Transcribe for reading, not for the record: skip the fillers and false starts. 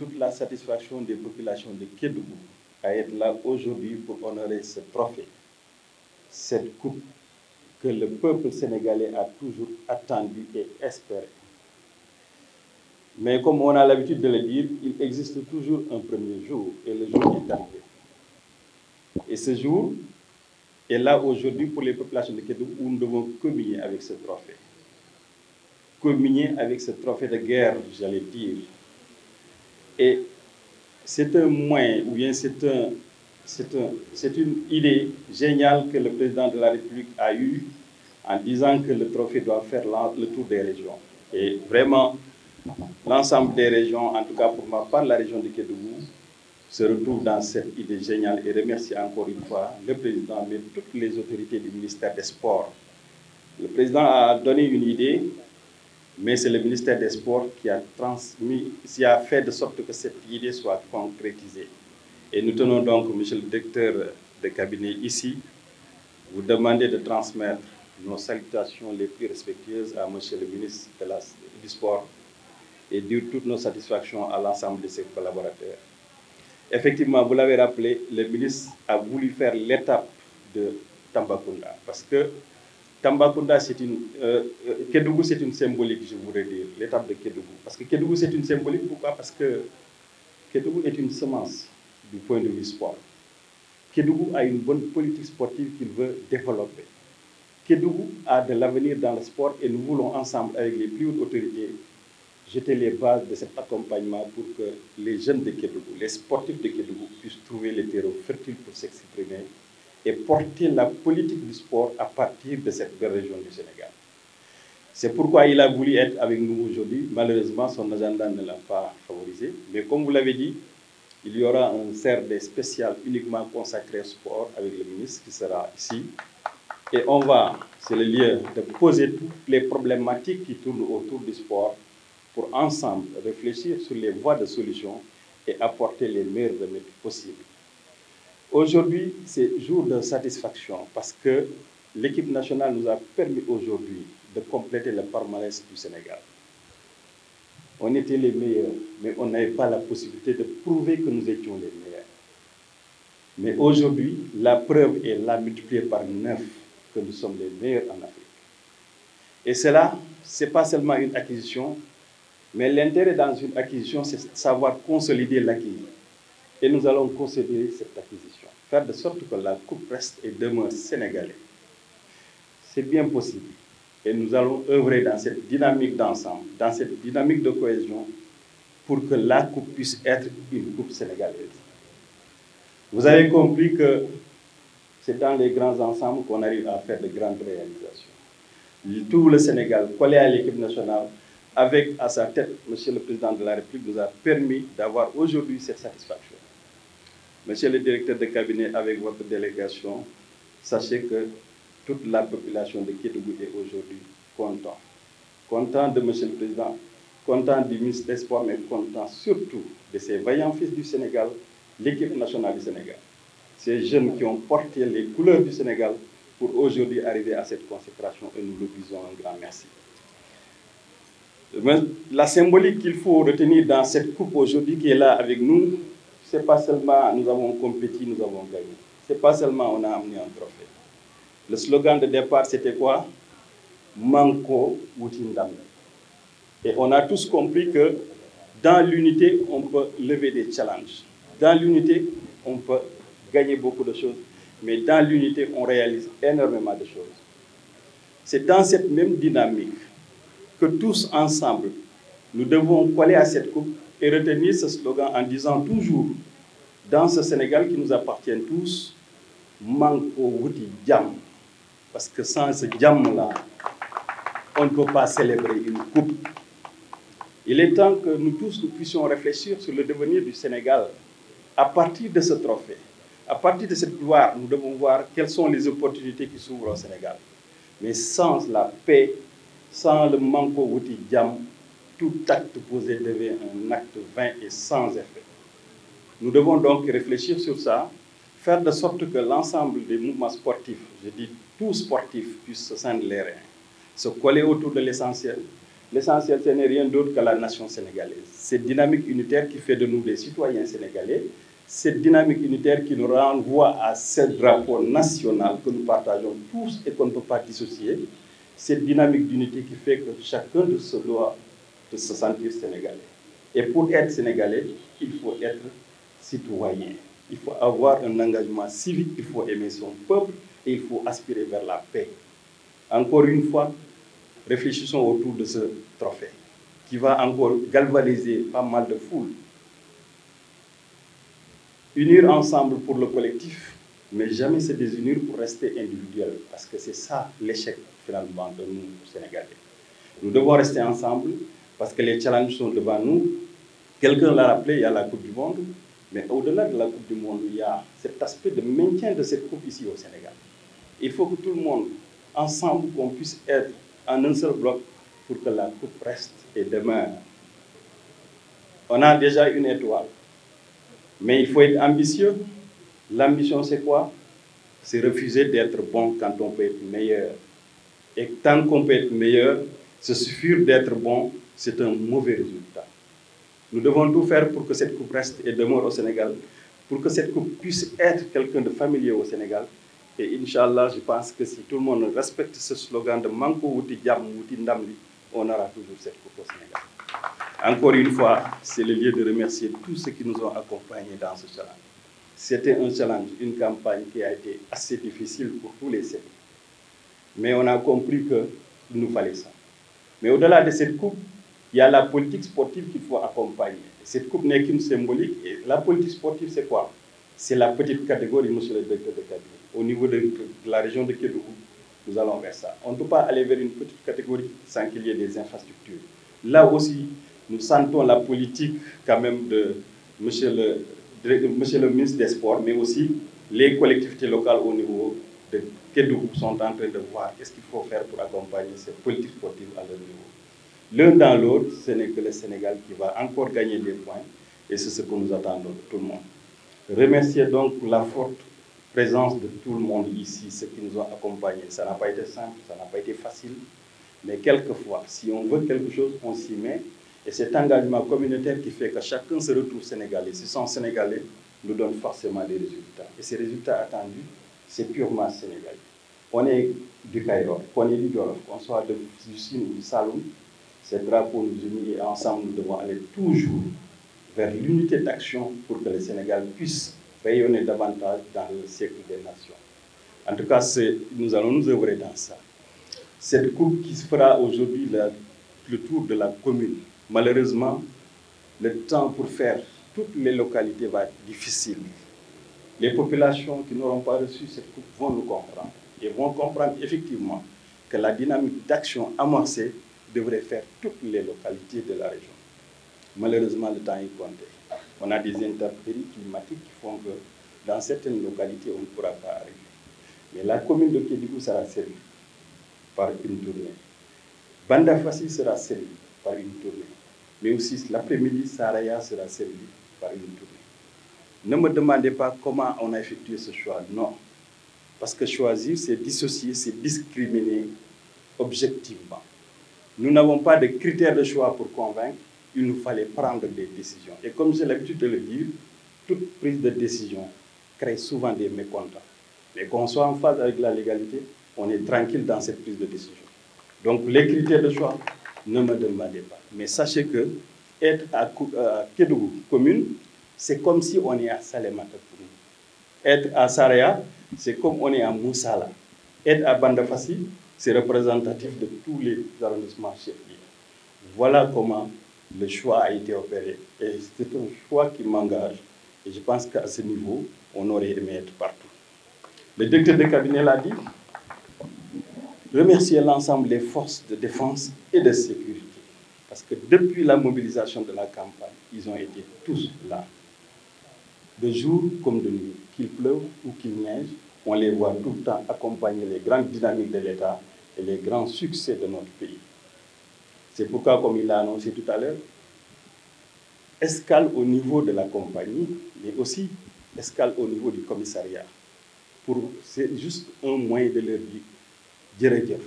toute la satisfaction des populations de Kédougou à être là aujourd'hui pour honorer ce trophée, cette coupe que le peuple sénégalais a toujours attendu et espéré. Mais comme on a l'habitude de le dire, il existe toujours un premier jour, et le jour est arrivé. Et ce jour est là aujourd'hui pour les populations de Kédougou où nous devons communier avec ce trophée. Communier avec ce trophée de guerre, j'allais dire. Et c'est un moyen, ou bien c'est une idée géniale que le président de la République a eue en disant que le trophée doit faire le tour des régions. Et vraiment, l'ensemble des régions, en tout cas pour ma part, la région de Kédougou, se retrouve dans cette idée géniale et remercie encore une fois le président, mais toutes les autorités du ministère des Sports. Le président a donné une idée, mais c'est le ministère des Sports qui a fait de sorte que cette idée soit concrétisée. Et nous tenons donc, monsieur le directeur de cabinet ici, vous demander de transmettre nos salutations les plus respectueuses à monsieur le ministre du Sport et dire toutes nos satisfactions à l'ensemble de ses collaborateurs. Effectivement, vous l'avez rappelé, le ministre a voulu faire l'étape de Tambacounda, parce que Tambacounda, Kédougou, c'est une symbolique, je voudrais dire, l'étape de Kédougou. Parce que Kédougou, c'est une symbolique, pourquoi? Parce que Kédougou est une semence du point de vue sport. Kédougou a une bonne politique sportive qu'il veut développer. Kédougou a de l'avenir dans le sport et nous voulons ensemble, avec les plus hautes autorités, jeter les bases de cet accompagnement pour que les jeunes de Kédougou, les sportifs de Kédougou puissent trouver les terreaux fertiles pour s'exprimer et porter la politique du sport à partir de cette belle région du Sénégal. C'est pourquoi il a voulu être avec nous aujourd'hui. Malheureusement, son agenda ne l'a pas favorisé. Mais comme vous l'avez dit, il y aura un CRD spécial uniquement consacré au sport avec le ministre qui sera ici. Et on va, c'est le lieu de poser toutes les problématiques qui tournent autour du sport pour ensemble réfléchir sur les voies de solution et apporter les meilleurs remèdes possibles. Aujourd'hui, c'est jour de satisfaction parce que l'équipe nationale nous a permis aujourd'hui de compléter le palmarès du Sénégal. On était les meilleurs, mais on n'avait pas la possibilité de prouver que nous étions les meilleurs. Mais aujourd'hui, la preuve est là multipliée par 9 que nous sommes les meilleurs en Afrique. Et cela, ce n'est pas seulement une acquisition, mais l'intérêt dans une acquisition, c'est de savoir consolider l'acquis. Et nous allons consolider cette acquisition, faire de sorte que la coupe reste et demeure sénégalaise. C'est bien possible. Et nous allons œuvrer dans cette dynamique d'ensemble, dans cette dynamique de cohésion, pour que la coupe puisse être une coupe sénégalaise. Vous avez compris que c'est dans les grands ensembles qu'on arrive à faire de grandes réalisations. Tout le Sénégal, collé à l'équipe nationale, avec à sa tête, monsieur le président de la République, nous a permis d'avoir aujourd'hui cette satisfaction. Monsieur le directeur de cabinet, avec votre délégation, sachez que toute la population de Kédougou est aujourd'hui content. Content de monsieur le président, content du ministre des Sports, mais content surtout de ces vaillants fils du Sénégal, l'équipe nationale du Sénégal. Ces jeunes qui ont porté les couleurs du Sénégal pour aujourd'hui arriver à cette consécration et nous le disons un grand merci. La symbolique qu'il faut retenir dans cette coupe aujourd'hui qui est là avec nous, ce n'est pas seulement nous avons compétit, nous avons gagné. Ce n'est pas seulement on a amené un trophée. Le slogan de départ, c'était quoi? Manko Woutindam. Et on a tous compris que dans l'unité, on peut lever des challenges. Dans l'unité, on peut gagner beaucoup de choses. Mais dans l'unité, on réalise énormément de choses. C'est dans cette même dynamique que tous ensemble, nous devons coller à cette coupe et retenir ce slogan en disant toujours, dans ce Sénégal qui nous appartient tous, Manko Wouti Djam. Parce que sans ce Djam-là, on ne peut pas célébrer une coupe. Il est temps que nous tous nous puissions réfléchir sur le devenir du Sénégal à partir de ce trophée. À partir de cette gloire, nous devons voir quelles sont les opportunités qui s'ouvrent au Sénégal. Mais sans la paix, sans le Manko Wouti Djam, tout acte posé devient un acte vain et sans effet. Nous devons donc réfléchir sur ça, faire de sorte que l'ensemble des mouvements sportifs, je dis tous sportifs, puissent se scindre les reins, se coller autour de l'essentiel, L'essentiel, ce n'est rien d'autre que la nation sénégalaise. Cette dynamique unitaire qui fait de nous des citoyens sénégalais, cette dynamique unitaire qui nous renvoie à ce drapeau national que nous partageons tous et qu'on ne peut pas dissocier, cette dynamique d'unité qui fait que chacun de se doit de se sentir sénégalais. Et pour être sénégalais, il faut être citoyen. Il faut avoir un engagement civique, il faut aimer son peuple et il faut aspirer vers la paix. Encore une fois, réfléchissons autour de ce trophée qui va encore galvaniser pas mal de foules. Unir ensemble pour le collectif, mais jamais se désunir pour rester individuel, parce que c'est ça l'échec finalement de nous, Sénégalais. Nous devons rester ensemble parce que les challenges sont devant nous. Quelqu'un l'a rappelé, il y a la Coupe du Monde, mais au-delà de la Coupe du Monde, il y a cet aspect de maintien de cette Coupe ici au Sénégal. Il faut que tout le monde, ensemble, qu'on puisse être en un seul bloc pour que la Coupe reste. Et demain, on a déjà une étoile, mais il faut être ambitieux. L'ambition, c'est quoi? C'est refuser d'être bon quand on peut être meilleur. Et tant qu'on peut être meilleur, se suffire d'être bon, c'est un mauvais résultat. Nous devons tout faire pour que cette coupe reste et demeure au Sénégal, pour que cette coupe puisse être quelqu'un de familier au Sénégal. Et Inch'Allah, je pense que si tout le monde respecte ce slogan de Manko Wuti Djam Wuti Ndamli, on aura toujours cette coupe au Sénégal. Encore une fois, c'est le lieu de remercier tous ceux qui nous ont accompagnés dans ce challenge. C'était un challenge, une campagne qui a été assez difficile pour tous les secteurs. Mais on a compris qu'il nous fallait ça. Mais au-delà de cette coupe, il y a la politique sportive qu'il faut accompagner. Cette coupe n'est qu'une symbolique. Et la politique sportive, c'est quoi? C'est la petite catégorie, monsieur le directeur de cabinet. Au niveau de la région de Kédougou, nous allons vers ça. On ne peut pas aller vers une petite catégorie sans qu'il y ait des infrastructures. Là aussi, nous sentons la politique quand même de monsieur le ministre des Sports, mais aussi les collectivités locales au niveau de Kédougou sont en train de voir qu'est-ce qu'il faut faire pour accompagner cette politique sportive à leur niveau. L'un dans l'autre, ce n'est que le Sénégal qui va encore gagner des points et c'est ce que nous attendons de tout le monde. Remercier donc la forte présence de tout le monde ici, ceux qui nous ont accompagnés. Ça n'a pas été simple, ça n'a pas été facile, mais quelquefois, si on veut quelque chose, on s'y met. Et cet engagement communautaire qui fait que chacun se retrouve sénégalais, si sont sénégalais, nous donne forcément des résultats. Et ces résultats attendus, c'est purement sénégalais. On est du Caïro, on est du Jolof, qu'on soit du Sine ou du Saloum, ces drapeaux nous unissent et ensemble nous devons aller toujours vers l'unité d'action pour que le Sénégal puisse rayonner davantage dans le siècle des nations. En tout cas, nous allons nous œuvrer dans ça. Cette coupe qui se fera aujourd'hui le tour de la commune, malheureusement, le temps pour faire toutes les localités va être difficile. Les populations qui n'auront pas reçu cette coupe vont nous comprendre et vont comprendre effectivement que la dynamique d'action amorcée devrait faire toutes les localités de la région. Malheureusement, le temps est compté. On a des intempéries climatiques qui font que dans certaines localités, on ne pourra pas arriver. Mais la commune de Kédougou sera servie par une tournée. Banda Fassi sera servie par une tournée. Mais aussi l'après-midi, Saraya sera servie par une tournée. Ne me demandez pas comment on a effectué ce choix. Non. Parce que choisir, c'est dissocier, c'est discriminer objectivement. Nous n'avons pas de critères de choix pour convaincre. Il nous fallait prendre des décisions. Et comme j'ai l'habitude de le dire, toute prise de décision crée souvent des mécontents. Mais qu'on soit en phase avec la légalité, on est tranquille dans cette prise de décision. Donc les critères de choix, ne me demandez pas. Mais sachez que être à Kédougou commune, c'est comme si on est à Salémata. Être à Saraya, c'est comme on est à Moussala. Être à Banda Fassi, c'est représentatif de tous les arrondissements chefs-lieux. Voilà comment le choix a été opéré. Et c'est un choix qui m'engage. Et je pense qu'à ce niveau, on aurait aimé être partout. Le directeur de cabinet l'a dit. Remercier l'ensemble des forces de défense et de sécurité. Parce que depuis la mobilisation de la campagne, ils ont été tous là. De jour comme de nuit, qu'il pleuve ou qu'il neige, on les voit tout le temps accompagner les grandes dynamiques de l'État et les grands succès de notre pays. C'est pourquoi, comme il l'a annoncé tout à l'heure, escale au niveau de la compagnie, mais aussi escale au niveau du commissariat. C'est juste un moyen de leur dire,